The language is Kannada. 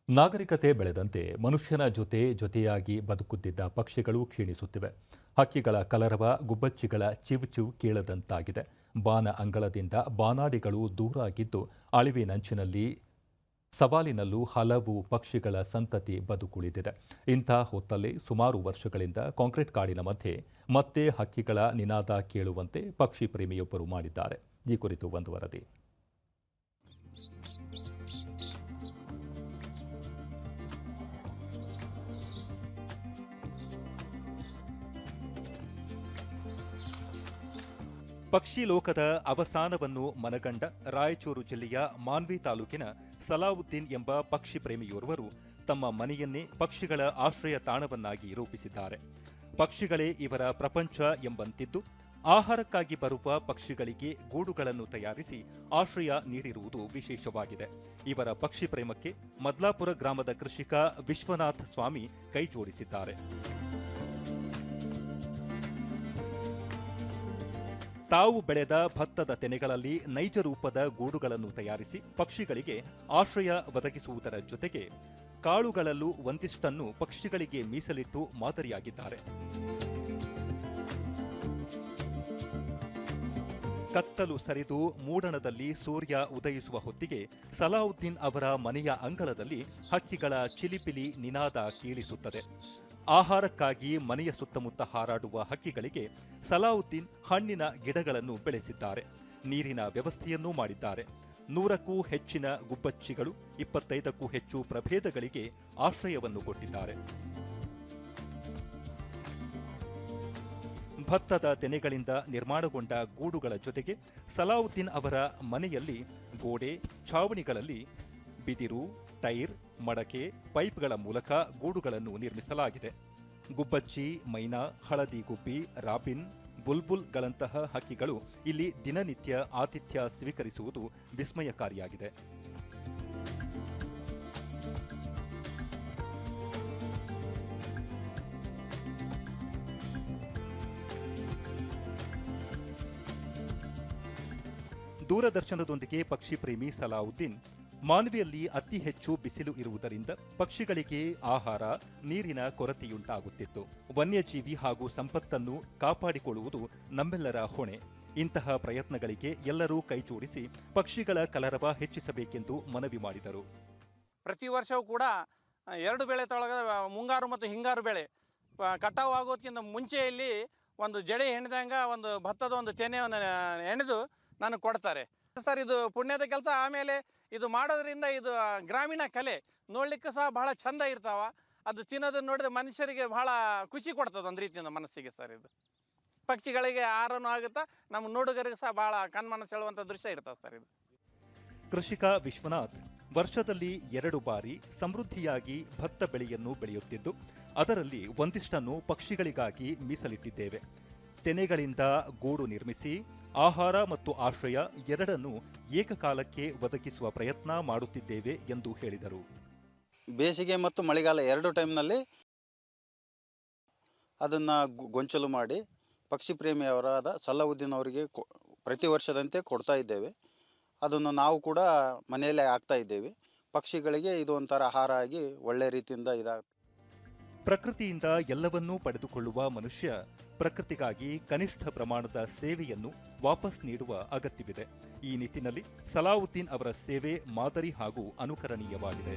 ನಾಗರಿಕತೆ ಬೆಳೆದಂತೆ ಮನುಷ್ಯನ ಜೊತೆಯಾಗಿ ಬದುಕುತ್ತಿದ್ದ ಪಕ್ಷಿಗಳು ಕ್ಷೀಣಿಸುತ್ತಿವೆ. ಹಕ್ಕಿಗಳ ಕಲರವ, ಗುಬ್ಬಚ್ಚಿಗಳ ಚಿವ್ ಕೇಳದಂತಾಗಿದೆ. ಬಾನ ಅಂಗಳದಿಂದ ಬಾನಾಡಿಗಳು ದೂರಾಗಿದ್ದು, ಅಳಿವಿನಂಚಿನಲ್ಲಿ ಸವಾಲಿನಲ್ಲೂ ಹಲವು ಪಕ್ಷಿಗಳ ಸಂತತಿ ಬದುಕುಳಿದಿದೆ. ಇಂಥ ಹೊತ್ತಲ್ಲೇ ಸುಮಾರು ವರ್ಷಗಳಿಂದ ಕಾಂಕ್ರೀಟ್ ಕಾಡಿನ ಮಧ್ಯೆ ಮತ್ತೆ ಹಕ್ಕಿಗಳ ನಿನಾದ ಕೇಳುವಂತೆ ಪಕ್ಷಿ ಪ್ರೇಮಿಯೊಬ್ಬರು ಮಾಡಿದ್ದಾರೆ. ಈ ಕುರಿತು ಒಂದು ವರದಿ. ಪಕ್ಷಿ ಲೋಕದ ಅವಸಾನವನ್ನು ಮನಗಂಡ ರಾಯಚೂರು ಜಿಲ್ಲೆಯ ಮಾನ್ವಿ ತಾಲೂಕಿನ ಸಲಾವುದ್ದೀನ್ ಎಂಬ ಪಕ್ಷಿ ಪ್ರೇಮಿಯೋರ್ವರು ತಮ್ಮ ಮನೆಯನ್ನೇ ಪಕ್ಷಿಗಳ ಆಶ್ರಯ ತಾಣವನ್ನಾಗಿ ರೂಪಿಸಿದ್ದಾರೆ. ಪಕ್ಷಿಗಳೇ ಇವರ ಪ್ರಪಂಚ ಎಂಬಂತಿದ್ದು, ಆಹಾರಕ್ಕಾಗಿ ಬರುವ ಪಕ್ಷಿಗಳಿಗೆ ಗೂಡುಗಳನ್ನು ತಯಾರಿಸಿ ಆಶ್ರಯ ನೀಡಿರುವುದು ವಿಶೇಷವಾಗಿದೆ. ಇವರ ಪಕ್ಷಿ ಪ್ರೇಮಕ್ಕೆ ಮದ್ಲಾಪುರ ಗ್ರಾಮದ ಕೃಷಿಕ ವಿಶ್ವನಾಥ ಸ್ವಾಮಿ ಕೈಜೋಡಿಸಿದ್ದಾರೆ. ತಾವು ಬೆಳೆದ ಭತ್ತದ ತೆನೆಗಳಲ್ಲಿ ನೈಜ ರೂಪದ ಗೂಡುಗಳನ್ನು ತಯಾರಿಸಿ ಪಕ್ಷಿಗಳಿಗೆ ಆಶ್ರಯ ಒದಗಿಸುವುದರ ಜೊತೆಗೆ ಕಾಳುಗಳಲ್ಲೂ ಒಂದಿಷ್ಟನ್ನು ಪಕ್ಷಿಗಳಿಗೆ ಮೀಸಲಿಟ್ಟು ಮಾದರಿಯಾಗಿದ್ದಾರೆ. ಕತ್ತಲು ಸರಿದು ಮೂಡಣದಲ್ಲಿ ಸೂರ್ಯ ಉದಯಿಸುವ ಹೊತ್ತಿಗೆ ಸಲಾವುದ್ದೀನ್ ಅವರ ಮನೆಯ ಅಂಗಳದಲ್ಲಿ ಹಕ್ಕಿಗಳ ಚಿಲಿಪಿಲಿ ನಿನಾದ ಕೇಳಿಸುತ್ತದೆ. ಆಹಾರಕ್ಕಾಗಿ ಮನೆಯ ಸುತ್ತಮುತ್ತ ಹಾರಾಡುವ ಹಕ್ಕಿಗಳಿಗೆ ಸಲಾವುದ್ದೀನ್ ಹಣ್ಣಿನ ಗಿಡಗಳನ್ನು ಬೆಳೆಸಿದ್ದಾರೆ. ನೀರಿನ ವ್ಯವಸ್ಥೆಯನ್ನೂ ಮಾಡಿದ್ದಾರೆ. 100ಕ್ಕೂ ಹೆಚ್ಚಿನ ಗುಬ್ಬಚ್ಚಿಗಳು, 25ಕ್ಕೂ ಹೆಚ್ಚು ಪ್ರಭೇದಗಳಿಗೆ ಆಶ್ರಯವನ್ನು ಕೊಟ್ಟಿದ್ದಾರೆ. ಭತ್ತದ ತೆನೆಗಳಿಂದ ನಿರ್ಮಾಣಗೊಂಡ ಗೂಡುಗಳ ಜೊತೆಗೆ ಸಲಾವುದ್ದೀನ್ ಅವರ ಮನೆಯಲ್ಲಿ ಗೋಡೆ, ಛಾವಣಿಗಳಲ್ಲಿ ಬಿದಿರು, ಟೈರ್, ಮಡಕೆ, ಪೈಪ್ಗಳ ಮೂಲಕ ಗೂಡುಗಳನ್ನು ನಿರ್ಮಿಸಲಾಗಿದೆ. ಗುಬ್ಬಚ್ಚಿ, ಮೈನಾ, ಹಳದಿ ಗುಬ್ಬಿ, ರಾಬಿನ್, ಬುಲ್ಬುಲ್ಗಳಂತಹ ಹಕ್ಕಿಗಳು ಇಲ್ಲಿ ದಿನನಿತ್ಯ ಆತಿಥ್ಯ ಸ್ವೀಕರಿಸುವುದು ವಿಸ್ಮಯಕಾರಿಯಾಗಿದೆ. ದೂರದರ್ಶನದೊಂದಿಗೆ ಪಕ್ಷಿ ಪ್ರೇಮಿ ಸಲಾವುದ್ದೀನ್, ಮಾನ್ವಿಯಲ್ಲಿ ಅತಿ ಹೆಚ್ಚು ಬಿಸಿಲು ಇರುವುದರಿಂದ ಪಕ್ಷಿಗಳಿಗೆ ಆಹಾರ, ನೀರಿನ ಕೊರತೆಯುಂಟಾಗುತ್ತಿತ್ತು. ವನ್ಯಜೀವಿ ಹಾಗೂ ಸಂಪತ್ತನ್ನು ಕಾಪಾಡಿಕೊಳ್ಳುವುದು ನಮ್ಮೆಲ್ಲರ ಹೊಣೆ. ಇಂತಹ ಪ್ರಯತ್ನಗಳಿಗೆ ಎಲ್ಲರೂ ಕೈಜೋಡಿಸಿ ಪಕ್ಷಿಗಳ ಕಲರವ ಹೆಚ್ಚಿಸಬೇಕೆಂದು ಮನವಿ ಮಾಡಿದರು. ಪ್ರತಿ ವರ್ಷವೂ ಕೂಡ 2 ಬೆಳೆ ತೊಳಗ ಮುಂಗಾರು ಮತ್ತು ಹಿಂಗಾರು ಬೆಳೆ ಕಟಾವು ಆಗೋದಕ್ಕಿಂತ ಮುಂಚೆಯಲ್ಲಿ ಒಂದು ಜಡೆ ಹೆಣೆದಂಗ ಒಂದು ಭತ್ತದ ಒಂದು ತೆನೆಯನ್ನು ಹೆಣೆದು ನನಗೆ ಕೊಡ್ತಾರೆ ಸರ್. ಇದು ಪುಣ್ಯದ ಕೆಲಸ. ಆಮೇಲೆ ಇದು ಮಾಡೋದ್ರಿಂದ ಇದು ಗ್ರಾಮೀಣ ಕಲೆ ನೋಡ್ಲಿಕ್ಕೆ ಸಹ ಬಹಳ ಚಂದ ಇರ್ತಾವ. ಅದು ತಿನ್ನೋದನ್ನ ನೋಡಿದ್ರೆ ಮನುಷ್ಯರಿಗೆ ಬಹಳ ಖುಷಿ ಕೊಡ್ತದೆ ಒಂದು ರೀತಿಯಿಂದ ಮನಸ್ಸಿಗೆ ಸರ್. ಇದು ಪಕ್ಷಿಗಳಿಗೆ ಆಹಾರನೂ ಆಗುತ್ತಾ, ನಮ್ಮ ನೋಡುಗರಿಗೆ ಸಹ ಬಹಳ ಕಣ್ಮನ ಸೆಳೆಯುವಂಥ ದೃಶ್ಯ ಇರ್ತದೆ ಸರ್. ಇದು ಕೃಷಿಕ ವಿಶ್ವನಾಥ್ ವರ್ಷದಲ್ಲಿ 2 ಬಾರಿ ಸಮೃದ್ಧಿಯಾಗಿ ಭತ್ತ ಬೆಳೆಯನ್ನು ಬೆಳೆಯುತ್ತಿದ್ದು, ಅದರಲ್ಲಿ ಒಂದಿಷ್ಟನ್ನು ಪಕ್ಷಿಗಳಿಗಾಗಿ ಮೀಸಲಿಟ್ಟಿದ್ದೇವೆ. ತೆನೆಗಳಿಂದ ಗೂಡು ನಿರ್ಮಿಸಿ ಆಹಾರ ಮತ್ತು ಆಶ್ರಯ ಎರಡನ್ನೂ ಏಕಕಾಲಕ್ಕೆ ಒದಗಿಸುವ ಪ್ರಯತ್ನ ಮಾಡುತ್ತಿದ್ದೇವೆ ಎಂದು ಹೇಳಿದರು. ಬೇಸಿಗೆ ಮತ್ತು ಮಳೆಗಾಲ 2 ಟೈಮ್ನಲ್ಲಿ ಅದನ್ನು ಗೊಂಚಲು ಮಾಡಿ ಪಕ್ಷಿ ಪ್ರೇಮಿಯವರಾದ ಸಲಾವುದ್ದೀನ್ ಅವರಿಗೆ ಪ್ರತಿ ವರ್ಷದಂತೆ ಕೊಡ್ತಾ ಇದ್ದೇವೆ. ಅದನ್ನು ನಾವು ಕೂಡ ಮನೆಯಲ್ಲೇ ಆಗ್ತಾ ಇದ್ದೇವೆ. ಪಕ್ಷಿಗಳಿಗೆ ಇದು ಒಂಥರ ಆಹಾರ ಆಗಿ ಒಳ್ಳೆ ರೀತಿಯಿಂದ ಇದಾಗುತ್ತೆ. ಪ್ರಕೃತಿಯಿಂದ ಎಲ್ಲವನ್ನೂ ಪಡೆದುಕೊಳ್ಳುವ ಮನುಷ್ಯ ಪ್ರಕೃತಿಗಾಗಿ ಕನಿಷ್ಠ ಪ್ರಮಾಣದ ಸೇವೆಯನ್ನು ವಾಪಸ್ ನೀಡುವ ಅಗತ್ಯವಿದೆ. ಈ ನಿಟ್ಟಿನಲ್ಲಿ ಸಲಾವುದ್ದೀನ್ ಅವರ ಸೇವೆ ಮಾದರಿ ಹಾಗೂ ಅನುಕರಣೀಯವಾಗಿದೆ.